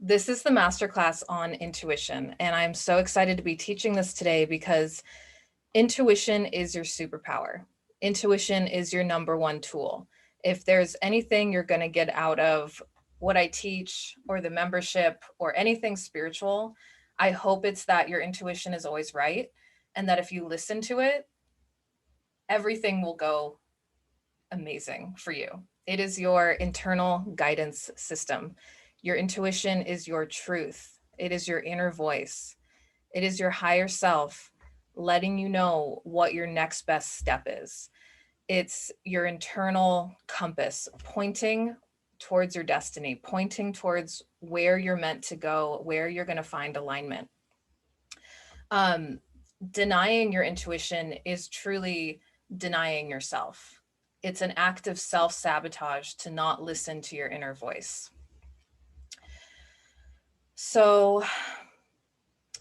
This is the masterclass on intuition, and I'm so excited to be teaching this today because intuition is your superpower. Intuition is your number one tool. If there's anything you're going to get out of what I teach or the membership or anything spiritual, I hope it's that your intuition is always right and that if you listen to it, everything will go amazing for you. It is your internal guidance system. Your intuition is your truth. It is your inner voice. It is your higher self letting you know what your next best step is. It's your internal compass pointing towards your destiny, pointing towards where you're meant to go, where you're going to find alignment. Um, Denying your intuition is truly denying yourself. It's an act of self-sabotage to not listen to your inner voice. So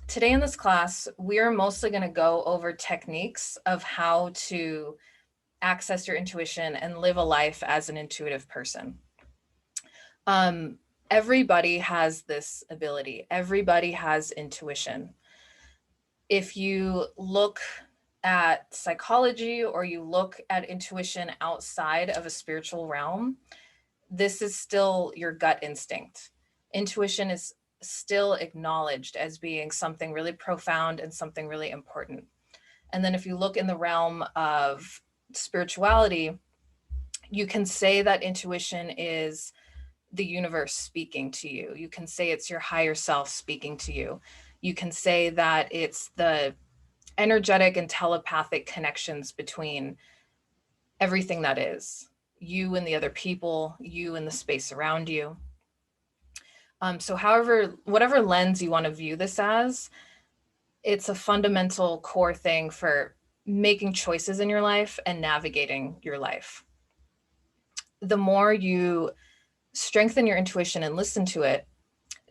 today in this class, we're mostly going to go over techniques of how to access your intuition and live a life as an intuitive person. Everybody has this ability. Everybody has intuition. If you look at psychology or you look at intuition outside of a spiritual realm, this is still your gut instinct. Intuition is still acknowledged as being something really profound and something really important. And then if you look in the realm of spirituality, you can say that intuition is the universe speaking to you. You can say it's your higher self speaking to you. You can say that it's the energetic and telepathic connections between everything that is, you and the other people, you and the space around you. So whatever lens you want to view this as, it's a fundamental core thing for making choices in your life and navigating your life. The more you strengthen your intuition and listen to it,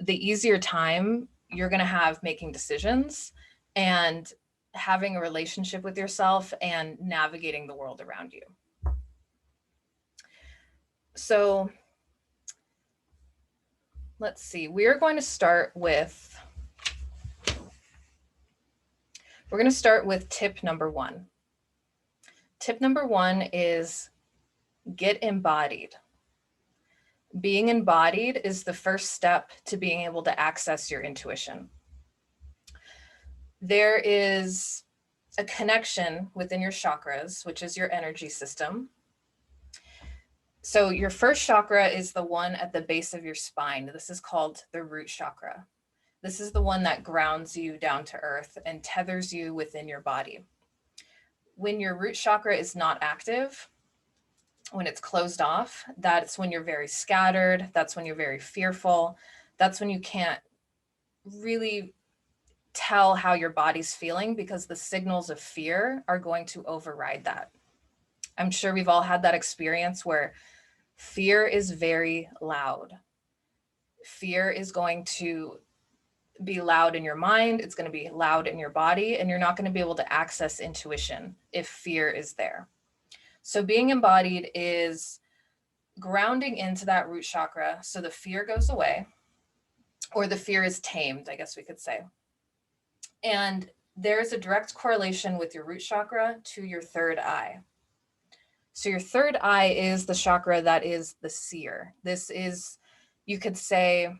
the easier time you're going to have making decisions and having a relationship with yourself and navigating the world around you. So let's see, we're going to start with tip number one. Tip number one is get embodied. Being embodied is the first step to being able to access your intuition. There is a connection within your chakras, which is your energy system. So your first chakra is the one at the base of your spine. This is called the root chakra. This is the one that grounds you down to earth and tethers you within your body. When your root chakra is not active, when it's closed off, that's when you're very scattered. That's when you're very fearful. That's when you can't really tell how your body's feeling because the signals of fear are going to override that. I'm sure we've all had that experience where fear is very loud. Fear is going to be loud in your mind. It's going to be loud in your body, and you're not going to be able to access intuition if fear is there. So being embodied is grounding into that root chakra so the fear goes away, or the fear is tamed, I guess we could say. And there's a direct correlation with your root chakra to your third eye. So your third eye is the chakra that is the seer. This is, you could say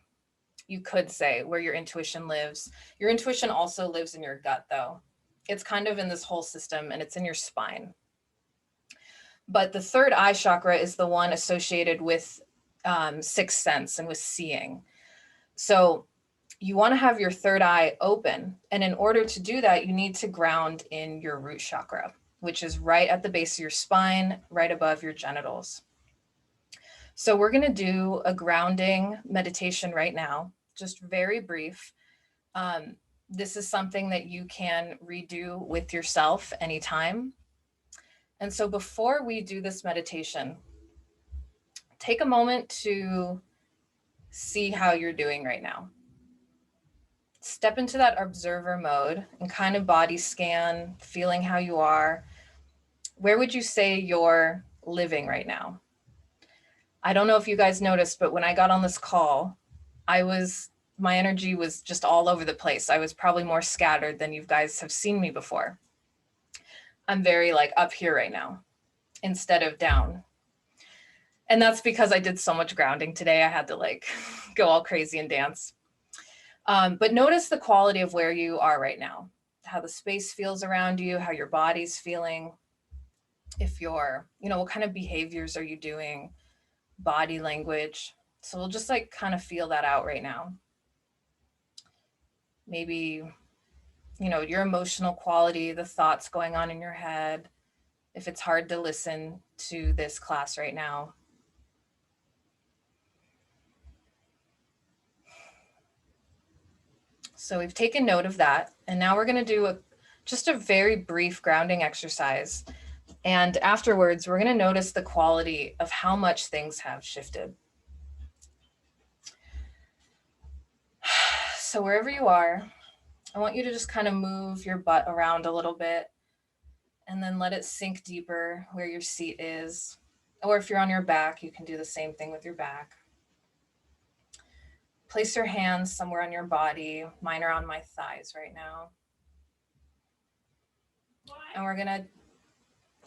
where your intuition lives. Your intuition also lives in your gut, though. It's kind of in this whole system, and it's in your spine. But the third eye chakra is the one associated with sixth sense and with seeing. So you want to have your third eye open. And in order to do that, you need to ground in your root chakra, which is right at the base of your spine, right above your genitals. So we're going to do a grounding meditation right now, just very brief. This is something that you can redo with yourself anytime. And so before we do this meditation, take a moment to see how you're doing right now. Step into that observer mode and kind of body scan, feeling how you are. Where would you say you're living right now? I don't know if you guys noticed, but when I got on this call, I was my energy was just all over the place. I was probably more scattered than you guys have seen me before. I'm very like up here right now instead of down. And that's because I did so much grounding today. I had to like go all crazy and dance. But notice the quality of where you are right now, how the space feels around you, how your body's feeling. If you're, what kind of behaviors are you doing? Body language. So we'll just like kind of feel that out right now. Maybe, your emotional quality, the thoughts going on in your head. If it's hard to listen to this class right now. So we've taken note of that. And now we're going to do just a very brief grounding exercise. And afterwards, we're going to notice the quality of how much things have shifted. So wherever you are, I want you to just kind of move your butt around a little bit and then let it sink deeper where your seat is. Or if you're on your back, you can do the same thing with your back. Place your hands somewhere on your body. Mine are on my thighs right now. And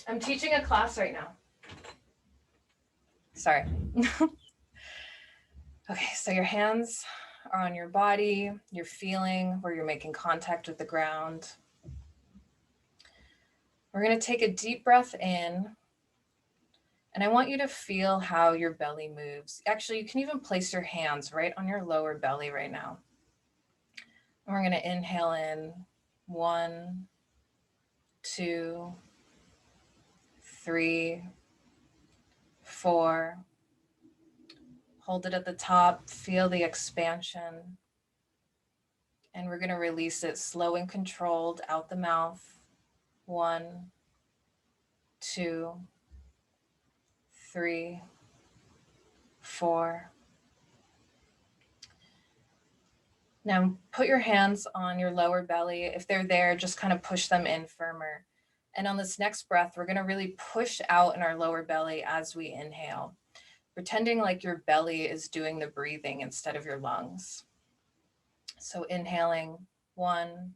I'm teaching a class right now. Sorry. Okay, so your hands are on your body. You're feeling where you're making contact with the ground. We're going to take a deep breath in. And I want you to feel how your belly moves. Actually, you can even place your hands right on your lower belly right now. And we're going to inhale in 1, 2, 3, 4. Hold it at the top. Feel the expansion. And we're going to release it slow and controlled out the mouth. 1, 2, 3, 4. Now put your hands on your lower belly. If they're there, just kind of push them in firmer. And on this next breath, we're going to really push out in our lower belly as we inhale, pretending like your belly is doing the breathing instead of your lungs. So inhaling 1,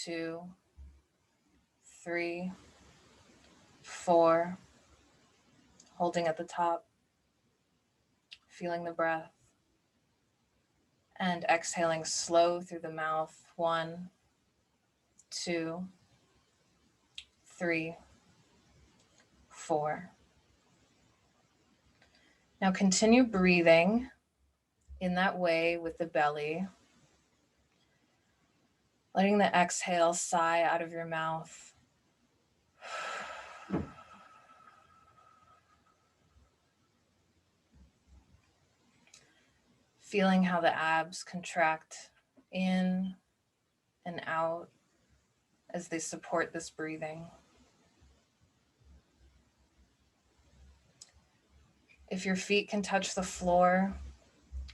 2, 3, 4, holding at the top, feeling the breath, and exhaling slow through the mouth. 1, 2, 3, 4. Now continue breathing in that way with the belly, letting the exhale sigh out of your mouth. Feeling how the abs contract in and out as they support this breathing. If your feet can touch the floor,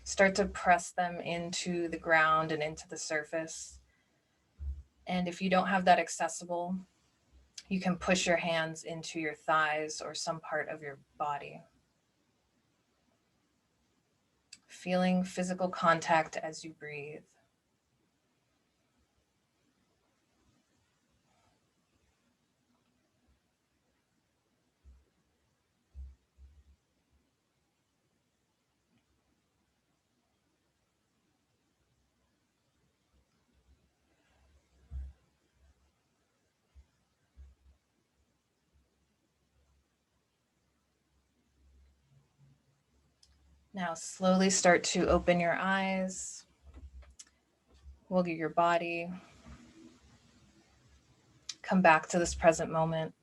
start to press them into the ground and into the surface. And if you don't have that accessible, you can push your hands into your thighs or some part of your body. Feeling physical contact as you breathe. Now slowly start to open your eyes, wiggle your body, come back to this present moment.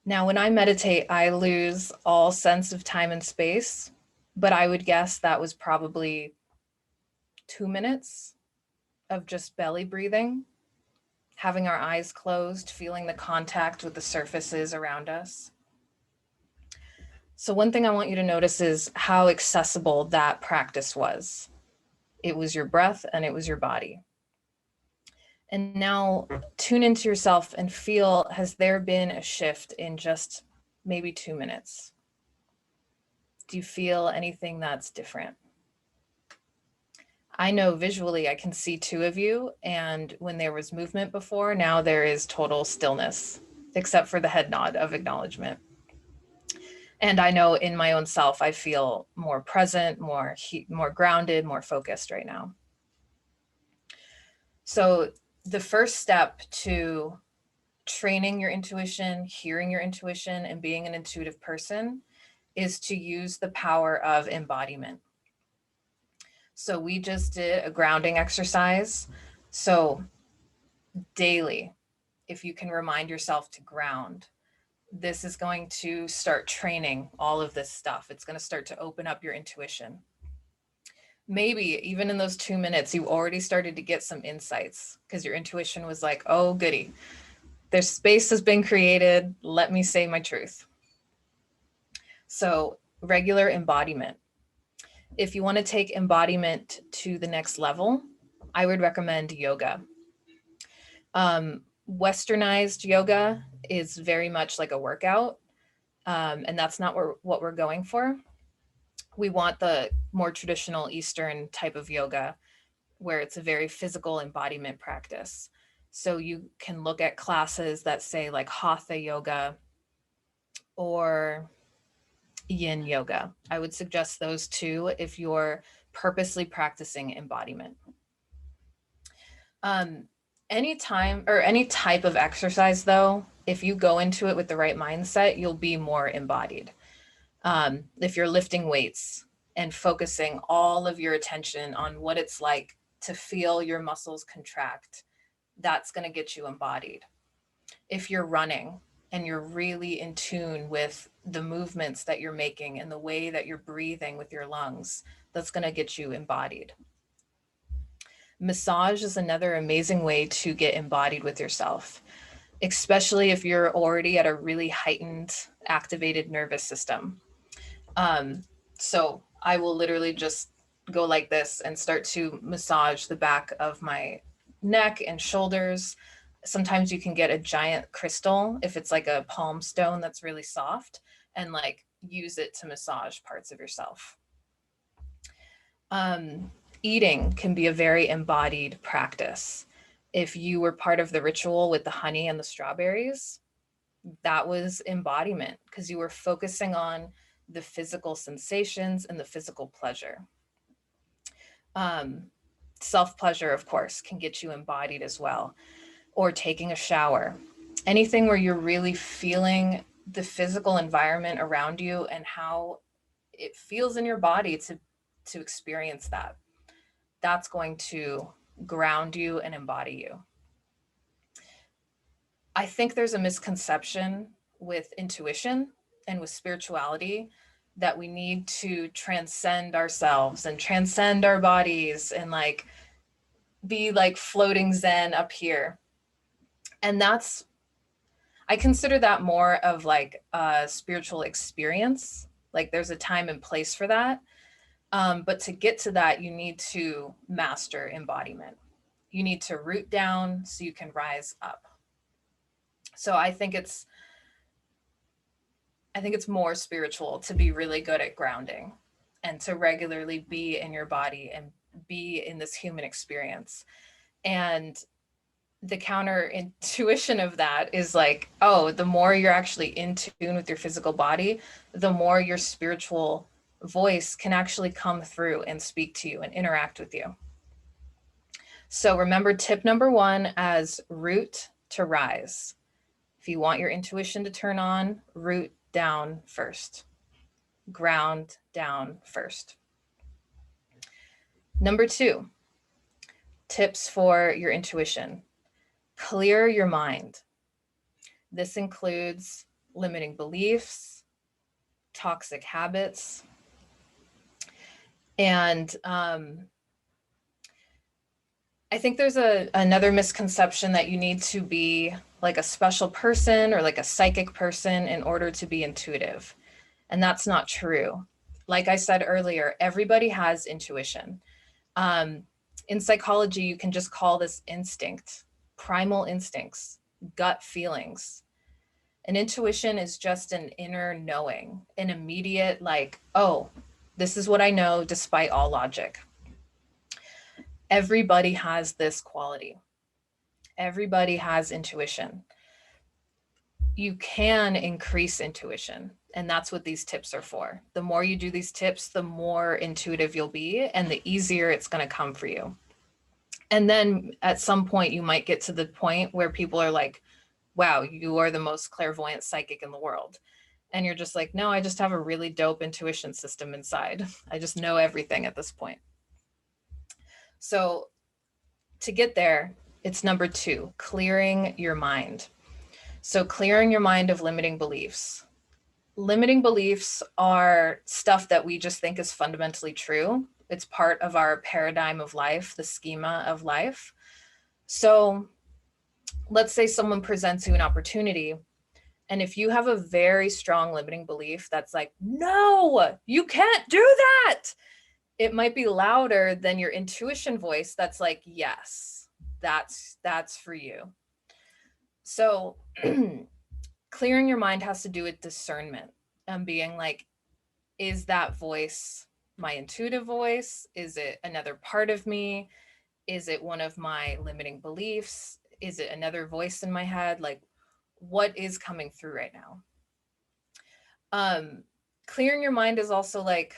Now, when I meditate, I lose all sense of time and space, but I would guess that was probably 2 minutes of just belly breathing, having our eyes closed, feeling the contact with the surfaces around us. So one thing I want you to notice is how accessible that practice was. It was your breath and it was your body. And now tune into yourself and feel, has there been a shift in just maybe 2 minutes? Do you feel anything that's different? I know visually I can see two of you, and when there was movement before, now there is total stillness, except for the head nod of acknowledgement. And I know in my own self, I feel more present, more grounded, more focused right now. So the first step to training your intuition, hearing your intuition, and being an intuitive person is to use the power of embodiment. So we just did a grounding exercise. So daily, if you can remind yourself to ground, this is going to start training all of this stuff. It's going to start to open up your intuition. Maybe even in those 2 minutes, you already started to get some insights because your intuition was like, oh, goody, there's space has been created. Let me say my truth. So regular embodiment. If you want to take embodiment to the next level, I would recommend yoga. Westernized yoga is very much like a workout, and that's not what we're going for. We want the more traditional Eastern type of yoga where it's a very physical embodiment practice. So you can look at classes that say like Hatha yoga or yin yoga. I would suggest those two if you're purposely practicing embodiment. Any time or any type of exercise, though, if you go into it with the right mindset, you'll be more embodied. If you're lifting weights and focusing all of your attention on what it's like to feel your muscles contract, that's going to get you embodied. If you're running and you're really in tune with the movements that you're making and the way that you're breathing with your lungs, that's going to get you embodied. Massage is another amazing way to get embodied with yourself, especially if you're already at a really heightened, activated nervous system. So I will literally just go like this and start to massage the back of my neck and shoulders. Sometimes you can get a giant crystal, if it's like a palm stone that's really soft, and like use it to massage parts of yourself. Eating can be a very embodied practice. If you were part of the ritual with the honey and the strawberries, that was embodiment because you were focusing on the physical sensations and the physical pleasure. Self-pleasure, of course, can get you embodied as well. Or taking a shower. Anything where you're really feeling the physical environment around you and how it feels in your body to experience that. That's going to ground you and embody you. I think there's a misconception with intuition and with spirituality that we need to transcend ourselves and transcend our bodies and like be like floating Zen up here. And I consider that more of like a spiritual experience. Like there's a time and place for that. But to get to that, you need to master embodiment. You need to root down so you can rise up. So I think it's more spiritual to be really good at grounding and to regularly be in your body and be in this human experience. And the counter intuition of that is like, oh, the more you're actually in tune with your physical body, the more your spiritual voice can actually come through and speak to you and interact with you. So remember tip number 1 as root to rise. If you want your intuition to turn on, root down first. Ground down first. Number 2, tips for your intuition. Clear your mind. This includes limiting beliefs, toxic habits, and I think there's another misconception that you need to be like a special person or like a psychic person in order to be intuitive. And that's not true. Like I said earlier, everybody has intuition. In psychology, you can just call this instinct, primal instincts, gut feelings. An intuition is just an inner knowing, an immediate, like, oh, this is what I know despite all logic. Everybody has this quality. Everybody has intuition. You can increase intuition, and that's what these tips are for. The more you do these tips, the more intuitive you'll be, and the easier it's going to come for you. And then at some point, you might get to the point where people are like, wow, you are the most clairvoyant psychic in the world. And you're just like, no, I just have a really dope intuition system inside. I just know everything at this point. So to get there, it's number 2, clearing your mind. So clearing your mind of limiting beliefs. Limiting beliefs are stuff that we just think is fundamentally true. It's part of our paradigm of life, the schema of life. So let's say someone presents you an opportunity, and if you have a very strong limiting belief that's like, no, you can't do that, it might be louder than your intuition voice that's like, yes, that's for you. So clearing your mind has to do with discernment and being like, is that voice my intuitive voice? Is it another part of me? Is it one of my limiting beliefs? Is it another voice in my head? Like, what is coming through right now? Clearing your mind is also like,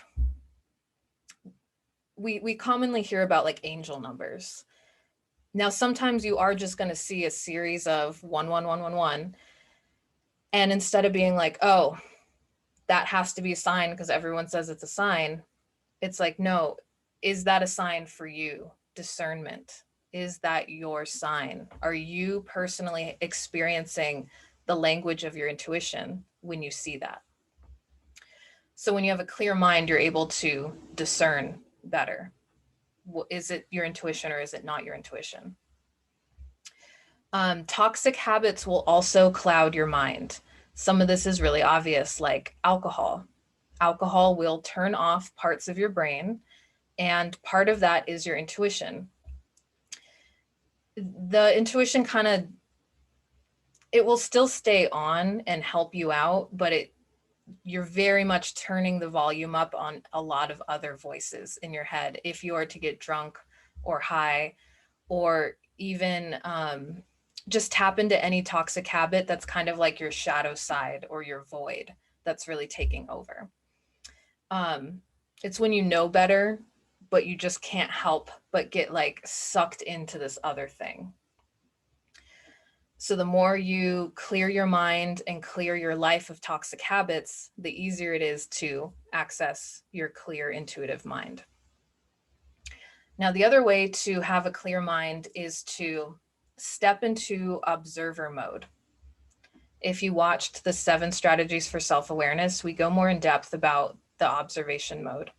we commonly hear about like angel numbers. Now, sometimes you are just going to see a series of 11111, and instead of being like, oh, that has to be a sign because everyone says it's a sign, it's like, no, is that a sign for you? Discernment. Is that your sign? Are you personally experiencing the language of your intuition when you see that? So when you have a clear mind, you're able to discern better. Is it your intuition or is it not your intuition? Toxic habits will also cloud your mind. Some of this is really obvious, like alcohol. Alcohol will turn off parts of your brain, and part of that is your intuition. The intuition it will still stay on and help you out, but you're very much turning the volume up on a lot of other voices in your head if you are to get drunk or high, or even just tap into any toxic habit that's kind of like your shadow side or your void that's really taking over. It's when you know better, but you just can't help but get like sucked into this other thing. So the more you clear your mind and clear your life of toxic habits, the easier it is to access your clear intuitive mind. Now, the other way to have a clear mind is to step into observer mode. If you watched the 7 strategies for self-awareness, we go more in depth about the observation mode.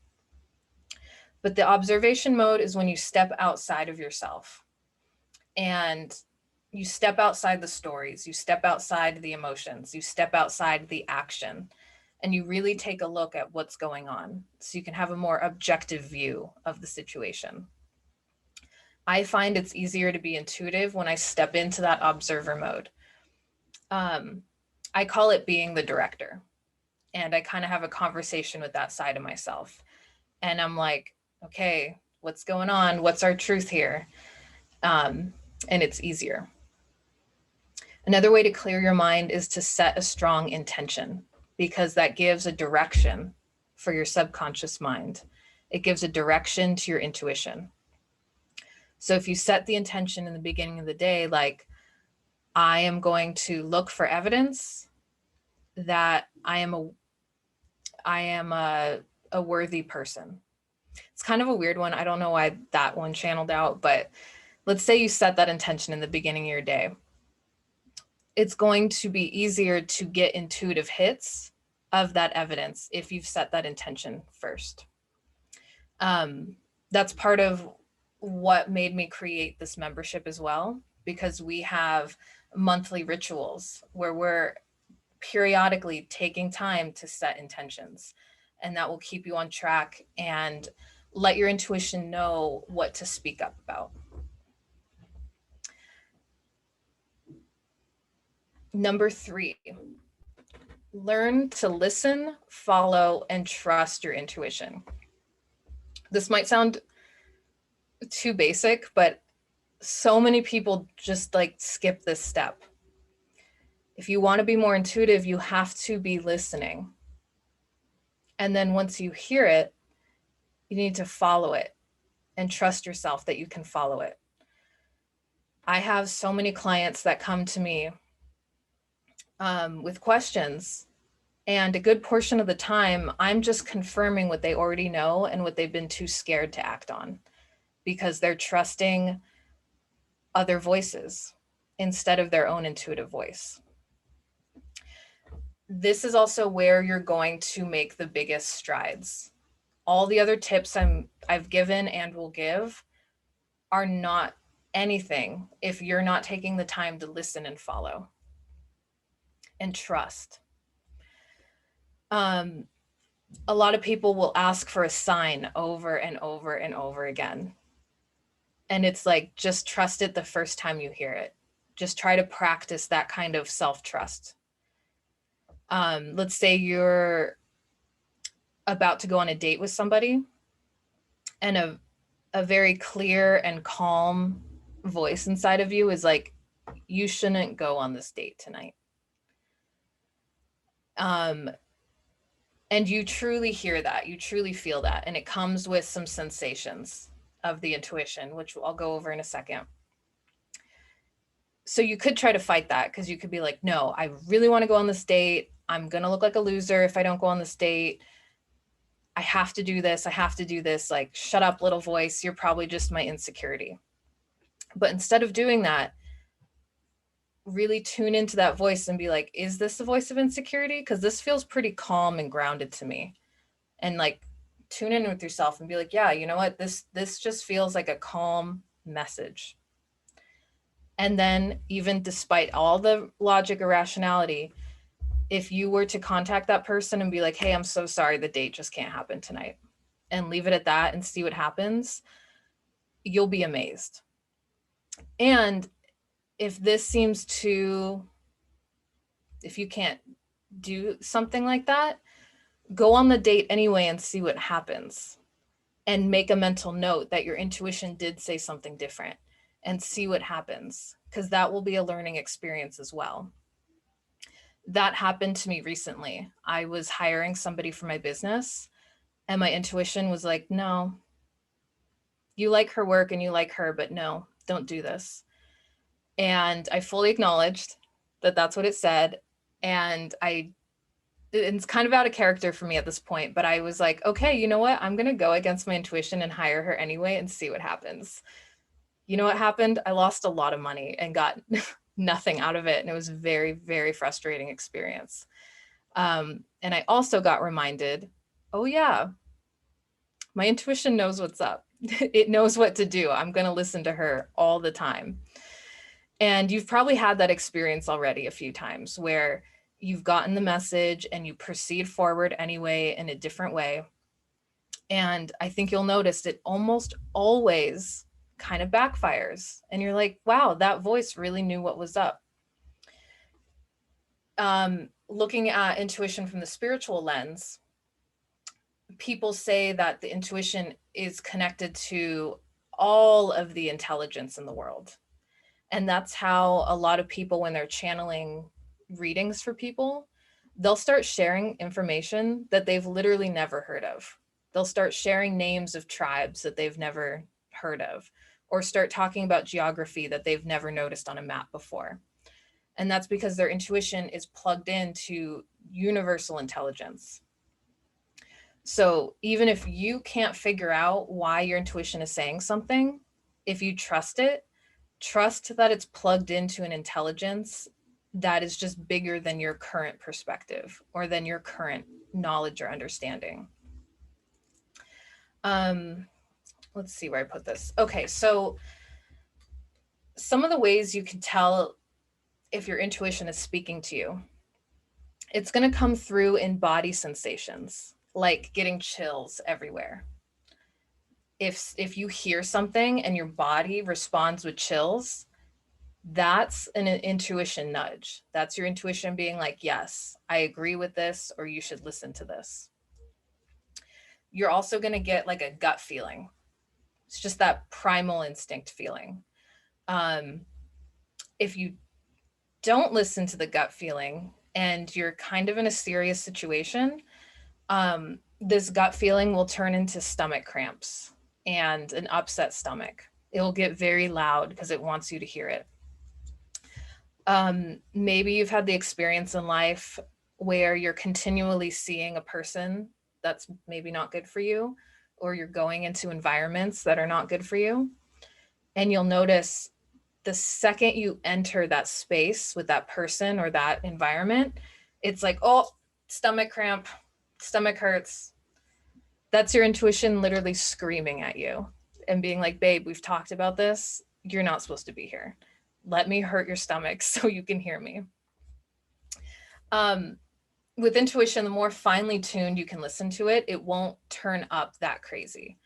But the observation mode is when you step outside of yourself and you step outside the stories, you step outside the emotions, you step outside the action, and you really take a look at what's going on so you can have a more objective view of the situation. I find it's easier to be intuitive when I step into that observer mode. I call it being the director, and I kind of have a conversation with that side of myself. And I'm like, okay, what's going on? What's our truth here? And it's easier. Another way to clear your mind is to set a strong intention, because that gives a direction for your subconscious mind. It gives a direction to your intuition. So if you set the intention in the beginning of the day, like, I am going to look for evidence that I am a worthy person. It's kind of a weird one. I don't know why that one channeled out, but let's say you set that intention in the beginning of your day. It's going to be easier to get intuitive hits of that evidence if you've set that intention first. That's part of what made me create this membership as well, because we have monthly rituals where we're periodically taking time to set intentions, and that will keep you on track and let your intuition know what to speak up about. Number 3, learn to listen, follow, and trust your intuition. This might sound too basic, but so many people just like skip this step. If you want to be more intuitive, you have to be listening. And then once you hear it, you need to follow it and trust yourself that you can follow it. I have so many clients that come to me with questions, and a good portion of the time, I'm just confirming what they already know and what they've been too scared to act on because they're trusting other voices instead of their own intuitive voice. This is also where you're going to make the biggest strides. All the other tips I've given and will give are not anything if you're not taking the time to listen and follow and trust. A lot of people will ask for a sign over and over and over again. And it's like, just trust it the first time you hear it. Just try to practice that kind of self-trust. Let's say you're about to go on a date with somebody and a very clear and calm voice inside of you is like, you shouldn't go on this date tonight. And you truly hear that, you truly feel that, and it comes with some sensations of the intuition, which I'll go over in a second. So you could try to fight that because you could be like, no, I really want to go on this date. I'm going to look like a loser if I don't go on this date. I have to do this. I have to do this. Like, shut up, little voice. You're probably just my insecurity. But instead of doing that, really tune into that voice and be like, is this the voice of insecurity? Because this feels pretty calm and grounded to me. And like, tune in with yourself and be like, yeah, you know what? This just feels like a calm message. And then even despite all the logic or rationality, if you were to contact that person and be like, hey, I'm so sorry, the date just can't happen tonight, and leave it at that and see what happens, you'll be amazed. And if you can't do something like that, go on the date anyway and see what happens. And make a mental note that your intuition did say something different and see what happens, because that will be a learning experience as well. That happened to me recently. I was hiring somebody for my business and my intuition was like, no, you like her work and you like her, but no, don't do this. And I fully acknowledged that that's what it said. And it's kind of out of character for me at this point, but I was like, okay, you know what? I'm going to go against my intuition and hire her anyway and see what happens. You know what happened? I lost a lot of money and got nothing out of it. And it was a very, very frustrating experience. And I also got reminded, oh yeah, my intuition knows what's up. It knows what to do. I'm going to listen to her all the time. And you've probably had that experience already a few times where you've gotten the message and you proceed forward anyway in a different way. And I think you'll notice it almost always kind of backfires. And you're like, wow, that voice really knew what was up. Looking at intuition from the spiritual lens, people say that the intuition is connected to all of the intelligence in the world. And that's how a lot of people, when they're channeling readings for people, they'll start sharing information that they've literally never heard of. They'll start sharing names of tribes that they've never heard of, or start talking about geography that they've never noticed on a map before. And that's because their intuition is plugged into universal intelligence. So even if you can't figure out why your intuition is saying something, if you trust it, trust that it's plugged into an intelligence that is just bigger than your current perspective or than your current knowledge or understanding. Let's see where I put this. Okay, so some of the ways you can tell if your intuition is speaking to you, it's going to come through in body sensations, like getting chills everywhere. If you hear something and your body responds with chills, That's an intuition nudge. That's your intuition being like, yes, I agree with this, or you should listen to this. You're also going to get like a gut feeling. It's just that primal instinct feeling. Um, if you don't listen to the gut feeling and you're kind of in a serious situation, this gut feeling will turn into stomach cramps and an upset stomach. It will get very loud because it wants you to hear it. Maybe you've had the experience in life where you're continually seeing a person that's maybe not good for you, or you're going into environments that are not good for you. And you'll notice the second you enter that space with that person or that environment, it's like, oh, stomach cramp, stomach hurts. That's your intuition literally screaming at you and being like, babe, we've talked about this. You're not supposed to be here. Let me hurt your stomach so you can hear me. With intuition, the more finely tuned you can listen to it, it won't turn up that crazy.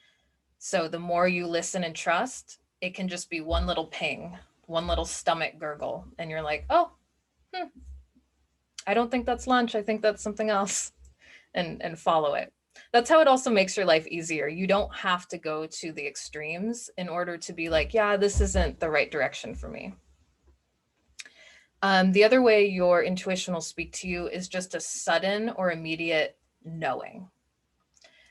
So the more you listen and trust, it can just be one little ping, one little stomach gurgle, and you're like, oh, I don't think that's lunch. I think that's something else, and follow it. That's how it also makes your life easier. You don't have to go to the extremes in order to be like, yeah, this isn't the right direction for me. The other way your intuition will speak to you is just a sudden or immediate knowing.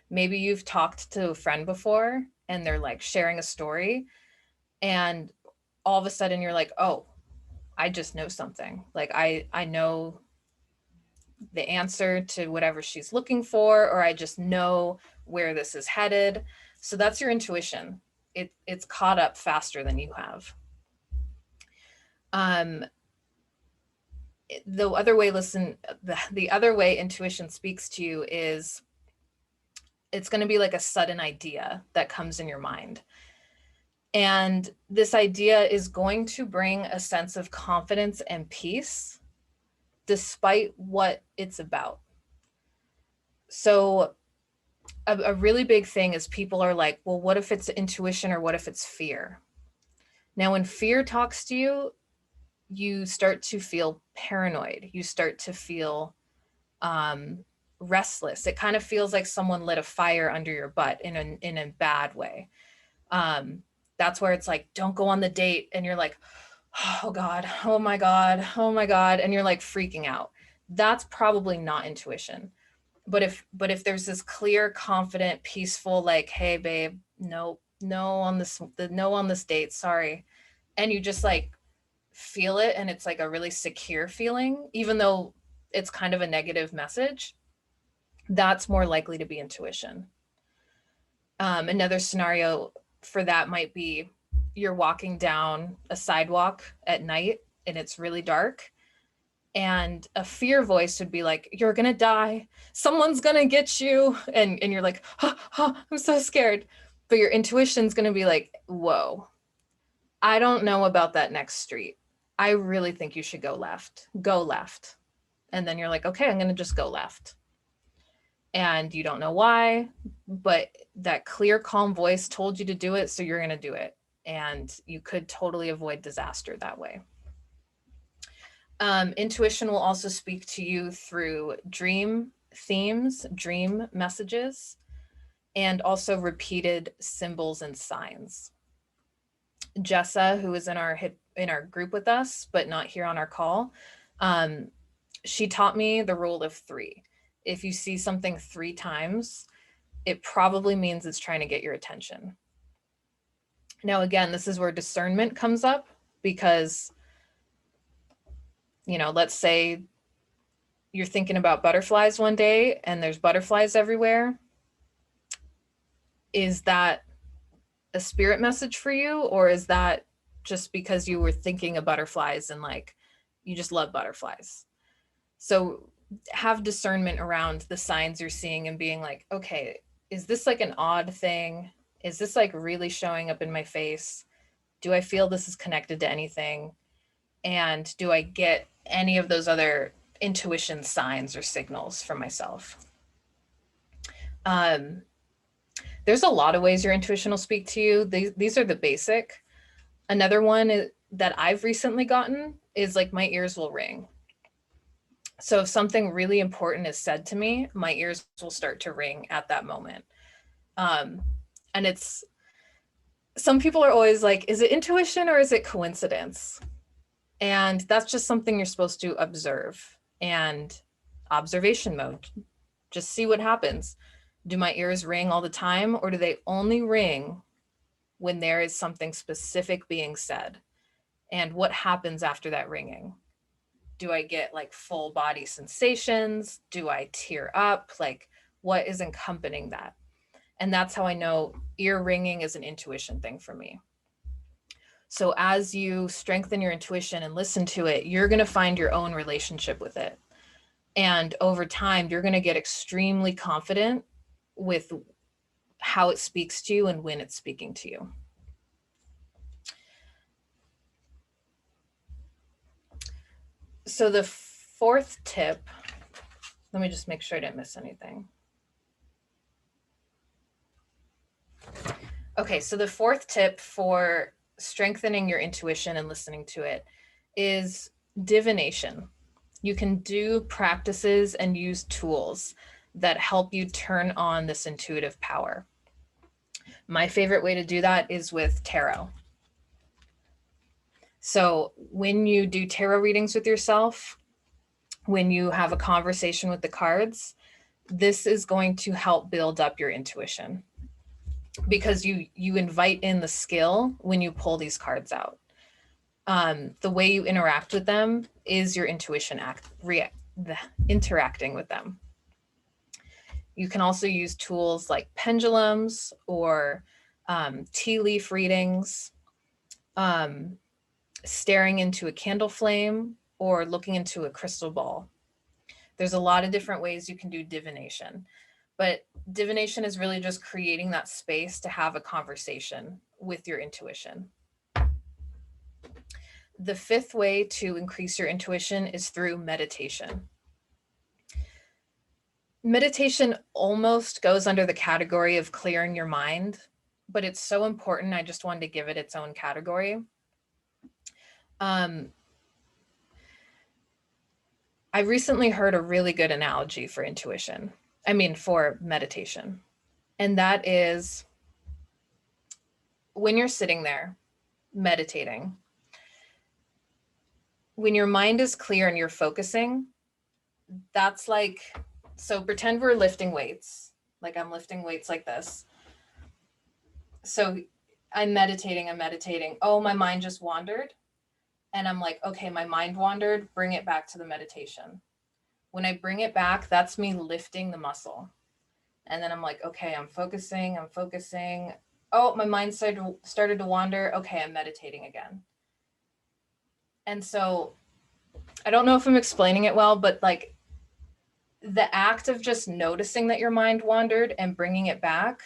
Maybe you've talked to a friend before and they're like sharing a story, and all of a sudden you're like, oh, I just know something. Like I know the answer to whatever she's looking for, or I just know where this is headed. So that's your intuition. It's caught up faster than you have. The other way the other way intuition speaks to you is it's going to be like a sudden idea that comes in your mind. And this idea is going to bring a sense of confidence and peace despite what it's about. So a really big thing is people are like, well, what if it's intuition or what if it's fear? Now, when fear talks to you, you start to feel paranoid. You start to feel restless. It kind of feels like someone lit a fire under your butt in a bad way. That's where it's like, don't go on the date. And you're like, oh God, oh my God, oh my God. And you're like freaking out. That's probably not intuition. But if there's this clear, confident, peaceful, like, hey babe, no on this date, sorry. And you just like feel it, and it's like a really secure feeling, even though it's kind of a negative message, that's more likely to be intuition. Another scenario for that might be you're walking down a sidewalk at night and it's really dark, and a fear voice would be like, you're gonna die, someone's gonna get you, and you're like, I'm so scared. But your intuition's gonna be like, whoa, I don't know about that next street, I really think you should go left. And then you're like, okay, I'm gonna just go left. And you don't know why, but that clear, calm voice told you to do it, so you're gonna do it. And you could totally avoid disaster that way. Intuition will also speak to you through dream themes, dream messages, and also repeated symbols and signs. Jessa, who is in our group with us, but not here on our call, she taught me the rule of 3. If you see something 3 times, it probably means it's trying to get your attention. Now, again, this is where discernment comes up, because let's say you're thinking about butterflies one day and there's butterflies everywhere. Is that a spirit message for you, or is that just because you were thinking of butterflies and like you just love butterflies? So have discernment around the signs you're seeing and being like, okay, is this like an odd thing? Is this like really showing up in my face? Do I feel this is connected to anything? And do I get any of those other intuition signs or signals from myself? There's a lot of ways your intuition will speak to you. These are the basic. Another one that I've recently gotten is like my ears will ring. So if something really important is said to me, my ears will start to ring at that moment. And it's, some people are always like, is it intuition or is it coincidence? And that's just something you're supposed to observe, and observation mode. Just see what happens. Do my ears ring all the time, or do they only ring when there is something specific being said? And what happens after that ringing? Do I get like full body sensations? Do I tear up? Like, what is accompanying that? And that's how I know ear ringing is an intuition thing for me. So as you strengthen your intuition and listen to it, you're going to find your own relationship with it. And over time, you're going to get extremely confident with how it speaks to you and when it's speaking to you. So the fourth tip, let me just make sure I didn't miss anything. Okay, so the fourth tip for strengthening your intuition and listening to it is divination. You can do practices and use tools that help you turn on this intuitive power. My favorite way to do that is with tarot. So when you do tarot readings with yourself, when you have a conversation with the cards, this is going to help build up your intuition, because you invite in the skill when you pull these cards out. The way you interact with them is your intuition interacting with them. You can also use tools like pendulums or tea leaf readings, staring into a candle flame, or looking into a crystal ball. There's a lot of different ways you can do divination, but divination is really just creating that space to have a conversation with your intuition. The fifth way to increase your intuition is through meditation. Meditation almost goes under the category of clearing your mind, but it's so important. I just wanted to give it its own category. I recently heard a really good analogy for intuition. For meditation. And that is when you're sitting there meditating, when your mind is clear and you're focusing, that's like, so pretend we're lifting weights. Like I'm lifting weights like this. So I'm meditating. Oh, my mind just wandered. And I'm like, okay, my mind wandered, bring it back to the meditation. When I bring it back, that's me lifting the muscle. And then I'm like, okay, I'm focusing. Oh, my mind started to wander. Okay, I'm meditating again. And so I don't know if I'm explaining it well, but like the act of just noticing that your mind wandered and bringing it back,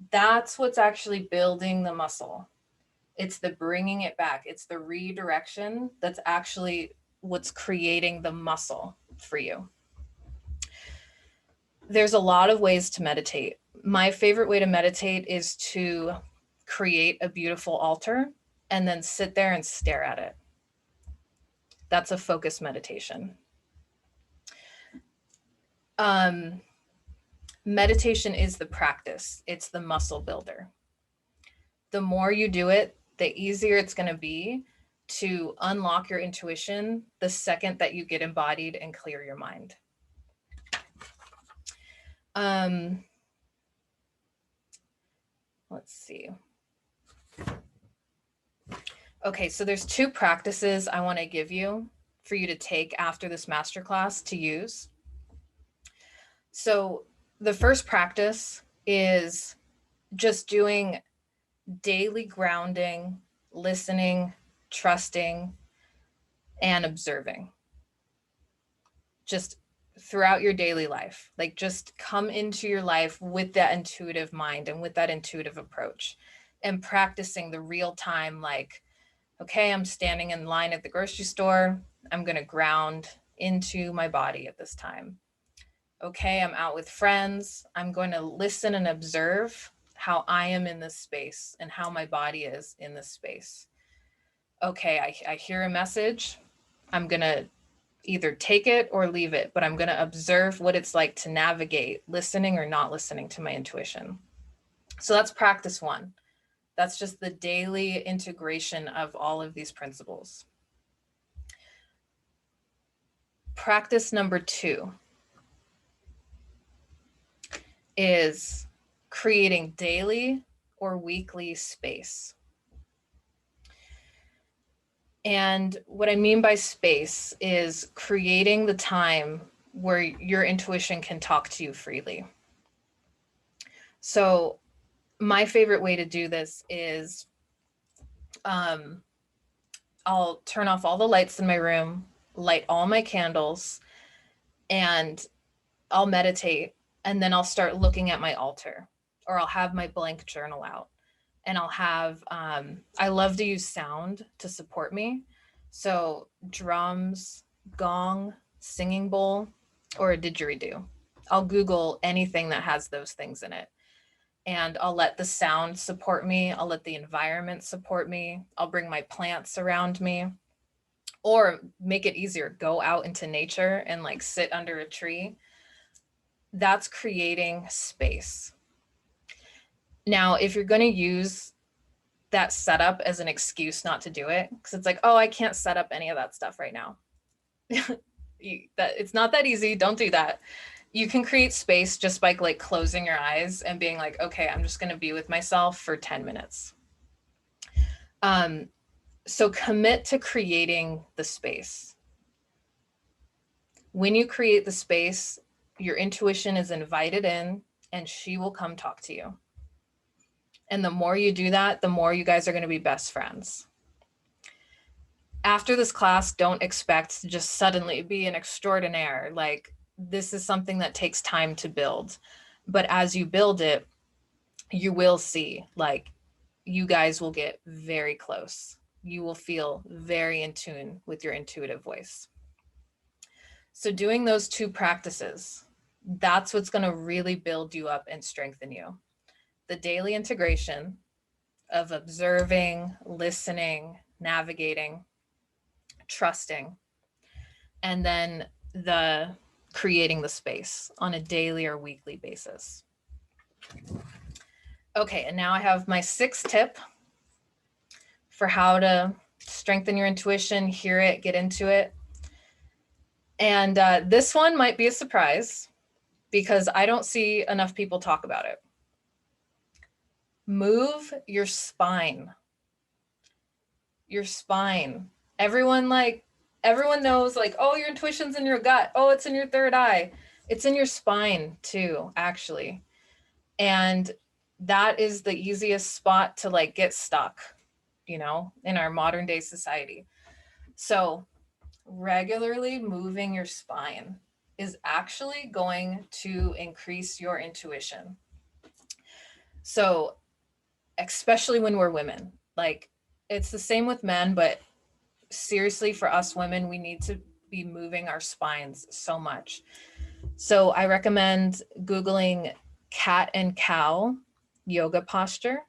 that's what's actually building the muscle. It's the bringing it back. It's the redirection that's actually what's creating the muscle for you. There's a lot of ways to meditate. My favorite way to meditate is to create a beautiful altar and then sit there and stare at it. That's a focused meditation. Meditation is the practice. It's the muscle builder. The more you do it, the easier it's going to be to unlock your intuition the second that you get embodied and clear your mind. Let's see. Okay, so there's two practices I want to give you for you to take after this masterclass to use. So the first practice is just doing daily grounding, listening, trusting, and observing. Just throughout your daily life, like just come into your life with that intuitive mind and with that intuitive approach, and practicing the real time, like, okay, I'm standing in line at the grocery store. I'm going to ground into my body at this time. Okay, I'm out with friends. I'm going to listen and observe how I am in this space and how my body is in this space. okay, I hear a message. I'm going to either take it or leave it, but I'm going to observe what it's like to navigate listening or not listening to my intuition. So that's practice one. That's just the daily integration of all of these principles. Practice number 2 is creating daily or weekly space. And what I mean by space is creating the time where your intuition can talk to you freely. So my favorite way to do this is I'll turn off all the lights in my room, light all my candles, and I'll meditate. And then I'll start looking at my altar, or I'll have my blank journal out. And I'll have, I love to use sound to support me. So drums, gong, singing bowl, or a didgeridoo. I'll Google anything that has those things in it. And I'll let the sound support me. I'll let the environment support me. I'll bring my plants around me, or make it easier, go out into nature and like sit under a tree. That's creating space. Now, if you're going to use that setup as an excuse not to do it, because it's like, oh, I can't set up any of that stuff right now. It's not that easy. Don't do that. You can create space just by like closing your eyes and being like, okay, I'm just going to be with myself for 10 minutes. So commit to creating the space. When you create the space, your intuition is invited in and she will come talk to you. And the more you do that, the more you guys are going to be best friends. After this class, don't expect to just suddenly be an extraordinaire. Like, this is something that takes time to build. But as you build it, you will see, like, you guys will get very close. You will feel very in tune with your intuitive voice. So doing those 2 practices, that's what's going to really build you up and strengthen you. The daily integration of observing, listening, navigating, trusting, and then the creating the space on a daily or weekly basis. Okay, and now I have my 6th tip for how to strengthen your intuition, hear it, get into it. And this one might be a surprise because I don't see enough people talk about it. Move your spine. Your spine. Everyone knows, like, oh, your intuition's in your gut. Oh, it's in your third eye. It's in your spine too, actually. And that is the easiest spot to like get stuck, in our modern day society. So regularly moving your spine is actually going to increase your intuition. So especially when we're women, like, it's the same with men, but seriously, for us women, we need to be moving our spines so much. So I recommend Googling cat and cow yoga posture.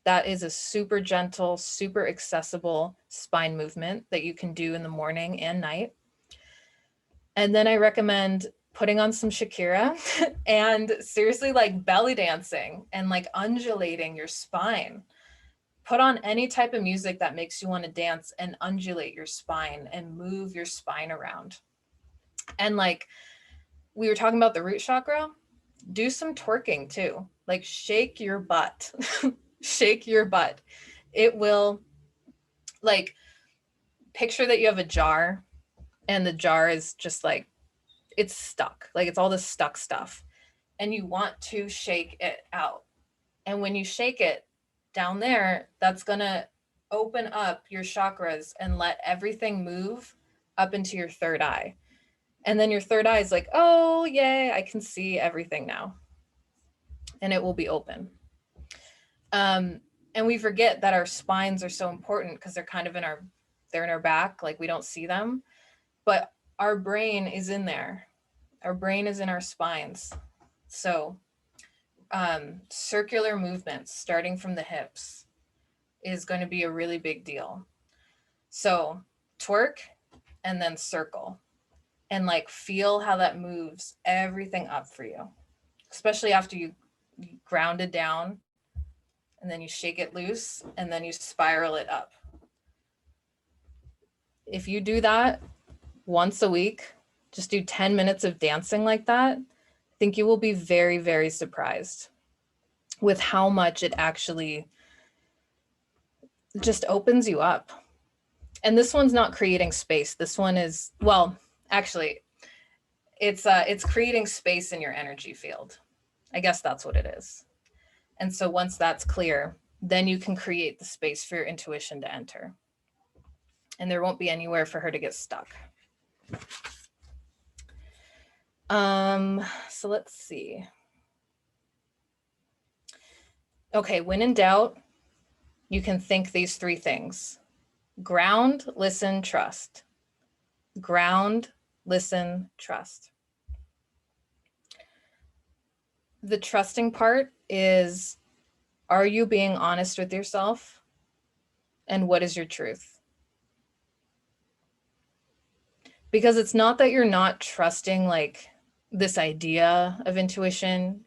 That is a super gentle, super accessible spine movement that you can do in the morning and night. And then I recommend putting on some Shakira and seriously like belly dancing and like undulating your spine. Put on any type of music that makes you want to dance and undulate your spine and move your spine around. And like we were talking about the root chakra, do some twerking too. Like, shake your butt. Shake your butt. It will, like, picture that you have a jar and the jar is just like, it's stuck. Like, it's all this stuck stuff. And you want to shake it out. And when you shake it down there, that's going to open up your chakras and let everything move up into your third eye. And then your third eye is like, oh, yay, I can see everything now. And it will be open. And we forget that our spines are so important because they're kind of in our back, like we don't see them. But our brain is in there. Our brain is in our spines. So circular movements starting from the hips is going to be a really big deal. So twerk and then circle, and like feel how that moves everything up for you, especially after you ground it down and then you shake it loose and then you spiral it up. If you do that once a week, just do 10 minutes of dancing like that, I think you will be very, very surprised with how much it actually just opens you up. And this one's not creating space. This one is, well, actually, it's creating space in your energy field. I guess that's what it is. And so once that's clear, then you can create the space for your intuition to enter. And there won't be anywhere for her to get stuck. So let's see. Okay, when in doubt, you can think these three things: ground, listen, trust. Ground, listen, trust. The trusting part is, are you being honest with yourself? And what is your truth? Because it's not that you're not trusting like this idea of intuition.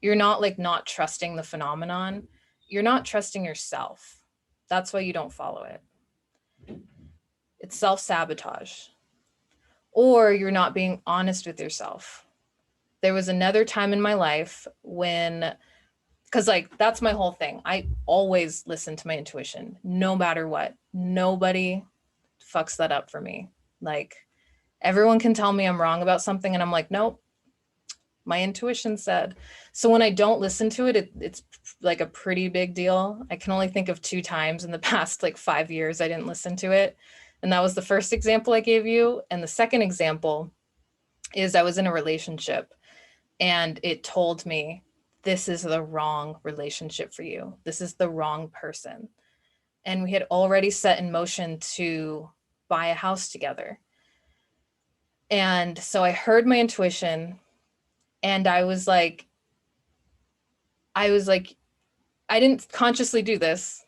You're not like not trusting the phenomenon. You're not trusting yourself. That's why you don't follow it. It's self-sabotage. Or you're not being honest with yourself. There was another time in my life when, because like that's my whole thing. I always listen to my intuition, no matter what. Nobody fucks that up for me. Like everyone can tell me I'm wrong about something and I'm like, nope, my intuition said. So when I don't listen to it, it's like a pretty big deal. I can only think of 2 times in the past like 5 years I didn't listen to it. And that was the first example I gave you. And the second example is I was in a relationship and it told me, this is the wrong relationship for you. This is the wrong person. And we had already set in motion to buy a house together. And so I heard my intuition and I was like, I didn't consciously do this,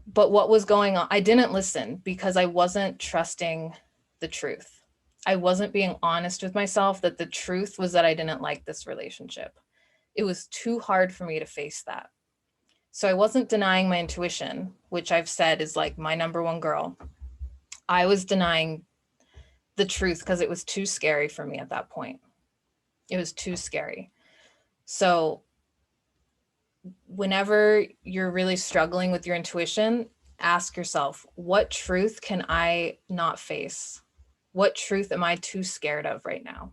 but what was going on, I didn't listen because I wasn't trusting the truth. I wasn't being honest with myself that the truth was that I didn't like this relationship. It was too hard for me to face that. So I wasn't denying my intuition, which I've said is like my number one girl. I was denying the truth because it was too scary for me at that point. It was too scary. So whenever you're really struggling with your intuition, ask yourself, what truth can I not face? What truth am I too scared of right now?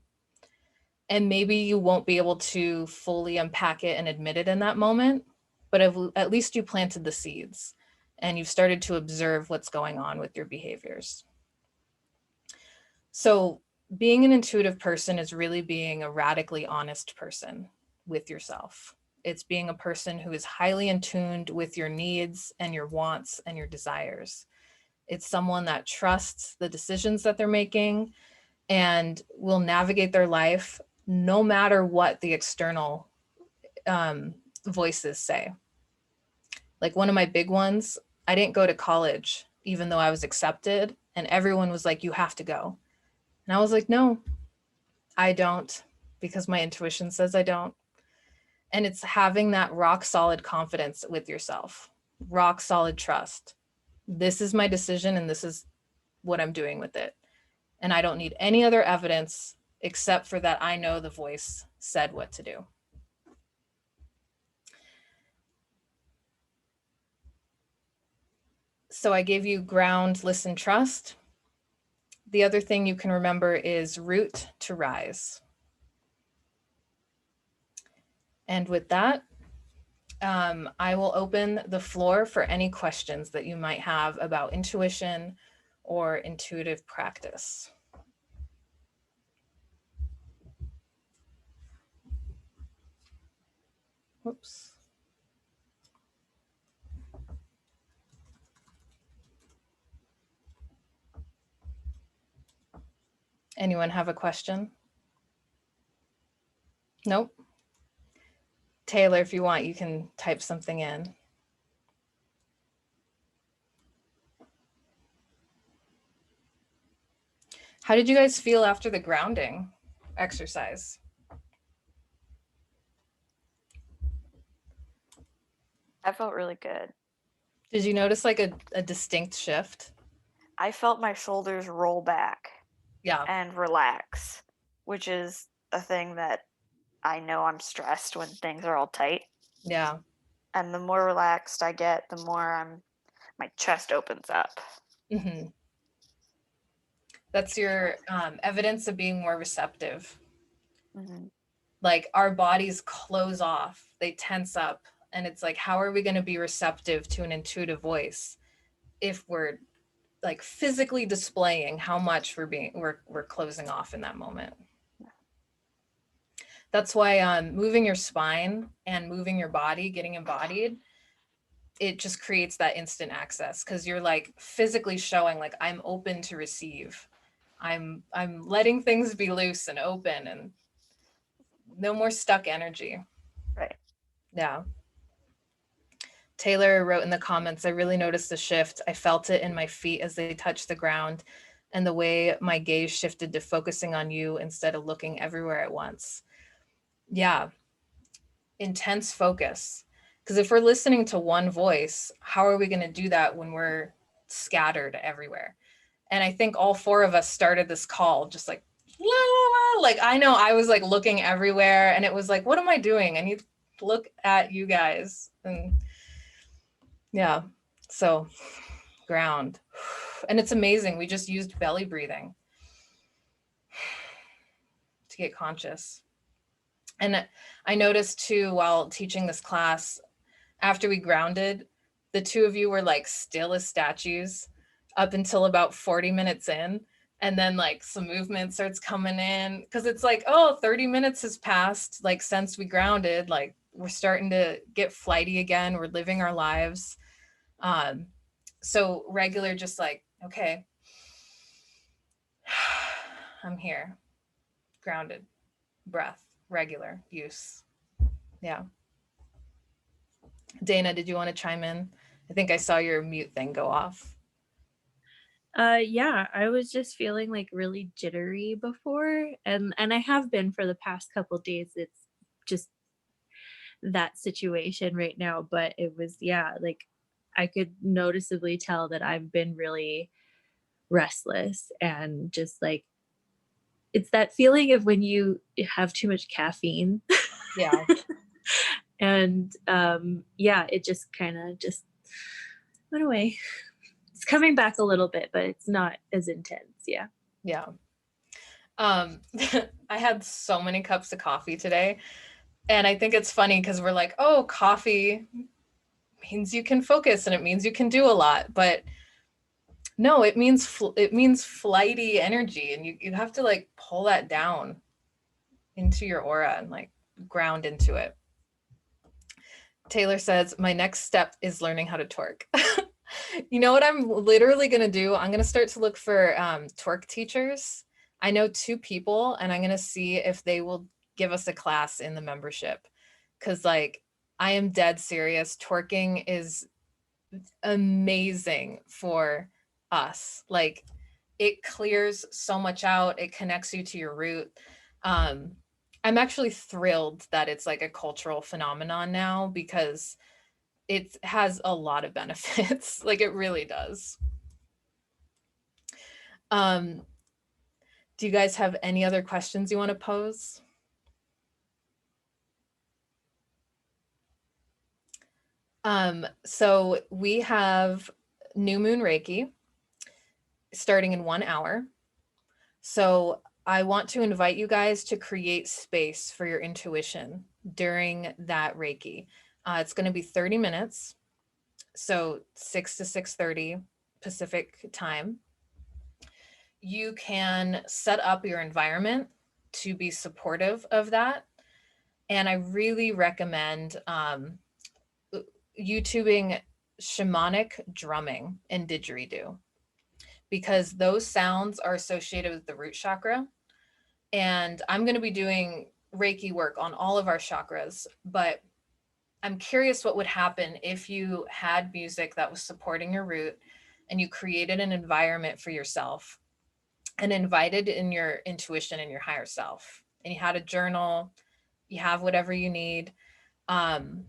And maybe you won't be able to fully unpack it and admit it in that moment, but at least you planted the seeds and you've started to observe what's going on with your behaviors. So being an intuitive person is really being a radically honest person with yourself. It's being a person who is highly in tuned with your needs and your wants and your desires. It's someone that trusts the decisions that they're making and will navigate their life no matter what the external voices say. Like one of my big ones, I didn't go to college, even though I was accepted, and everyone was like, you have to go. And I was like, no, I don't, because my intuition says I don't. And it's having that rock solid confidence with yourself, rock solid trust. This is my decision and this is what I'm doing with it. And I don't need any other evidence except for that I know the voice said what to do. So I gave you ground, listen, trust. The other thing you can remember is root to rise. And with that, I will open the floor for any questions that you might have about intuition or intuitive practice. Whoops. Anyone have a question? Nope. Taylor, if you want, you can type something in. How did you guys feel after the grounding exercise? I felt really good. Did you notice like a distinct shift? I felt my shoulders roll back Yeah. and relax, which is a thing that I know I'm stressed when things are all tight. Yeah. And the more relaxed I get, the more my chest opens up. Hmm. That's your evidence of being more receptive. Mm-hmm. Like our bodies close off, they tense up, and it's like, how are we going to be receptive to an intuitive voice if we're like physically displaying how much we're closing off in that moment? That's why moving your spine and moving your body, getting embodied, it just creates that instant access because you're like physically showing like I'm open to receive. I'm letting things be loose and open and no more stuck energy. Right. Yeah. Taylor wrote in the comments, I really noticed a shift. I felt it in my feet as they touched the ground and the way my gaze shifted to focusing on you instead of looking everywhere at once. Yeah, intense focus. Because if we're listening to one voice, how are we going to do that when we're scattered everywhere? And I think all four of us started this call just like, la, la, la. Like I know I was like looking everywhere and it was like, what am I doing? I need to look at you guys. And yeah, so ground. And it's amazing. We just used belly breathing to get conscious. And I noticed too while teaching this class, after we grounded, the two of you were like still as statues up until about 40 minutes in. And then like some movement starts coming in because it's like, oh, 30 minutes has passed like since we grounded. Like we're starting to get flighty again. We're living our lives. Um, so regular, just like, okay, I'm here, grounded, breath, regular use. Yeah. Dana, did you want to chime in? I think I saw your mute thing go off. Yeah, I was just feeling like really jittery before, and I have been for the past couple days. It's just that situation right now, but it was, yeah, like I could noticeably tell that I've been really restless and just like it's that feeling of when you have too much caffeine. Yeah. And yeah, it just kind of just went away. It's coming back a little bit, but it's not as intense. Yeah. Yeah. Um, I had so many cups of coffee today. And I think it's funny because we're like, oh, coffee means you can focus and it means you can do a lot. But no, it means flighty energy. And you have to like pull that down into your aura and like ground into it. Taylor says, my next step is learning how to twerk. You know what I'm literally going to do? I'm going to start to look for twerk teachers. I know two people, and I'm going to see if they will give us a class in the membership. Because, like, I am dead serious. Twerking is amazing for us. Like, it clears so much out, it connects you to your root. Um, I'm actually thrilled that it's like a cultural phenomenon now because it has a lot of benefits. Like it really does. Um, do you guys have any other questions you want to pose? So we have New Moon Reiki starting in 1 hour. So I want to invite you guys to create space for your intuition during that Reiki. It's going to be 30 minutes. So 6 to 6:30 Pacific time. You can set up your environment to be supportive of that. And I really recommend YouTubing shamanic drumming and didgeridoo because those sounds are associated with the root chakra. And I'm going to be doing Reiki work on all of our chakras, but I'm curious what would happen if you had music that was supporting your root and you created an environment for yourself and invited in your intuition and your higher self. And you had a journal, you have whatever you need. Um,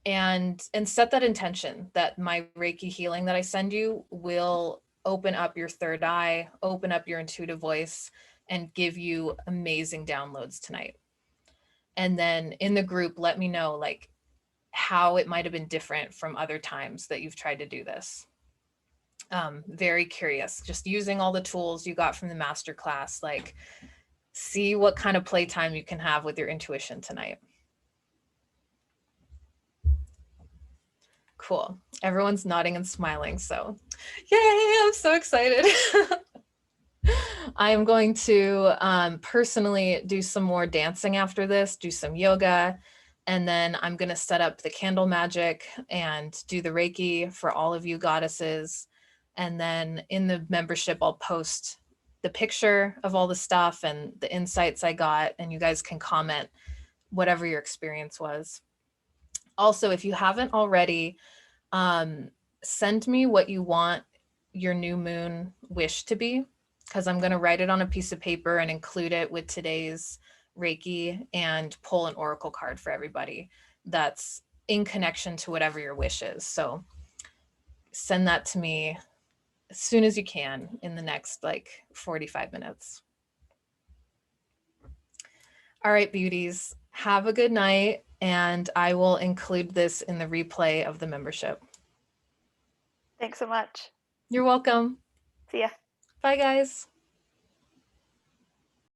and set that intention that my Reiki healing that I send you will open up your third eye, open up your intuitive voice, and give you amazing downloads tonight. And then in the group, let me know like how it might have been different from other times that you've tried to do this. Very curious, just using all the tools you got from the masterclass, like see what kind of playtime you can have with your intuition tonight. Cool. Everyone's nodding and smiling. So, yay, I'm so excited. I am going to personally do some more dancing after this, do some yoga, and then I'm going to set up the candle magic and do the Reiki for all of you goddesses. And then in the membership, I'll post the picture of all the stuff and the insights I got, and you guys can comment whatever your experience was. Also, if you haven't already, send me what you want your new moon wish to be, because I'm going to write it on a piece of paper and include it with today's Reiki and pull an oracle card for everybody that's in connection to whatever your wish is. So send that to me as soon as you can in the next like 45 minutes. All right, beauties, have a good night, and I will include this in the replay of the membership. Thanks so much. You're welcome. See ya. Bye, guys.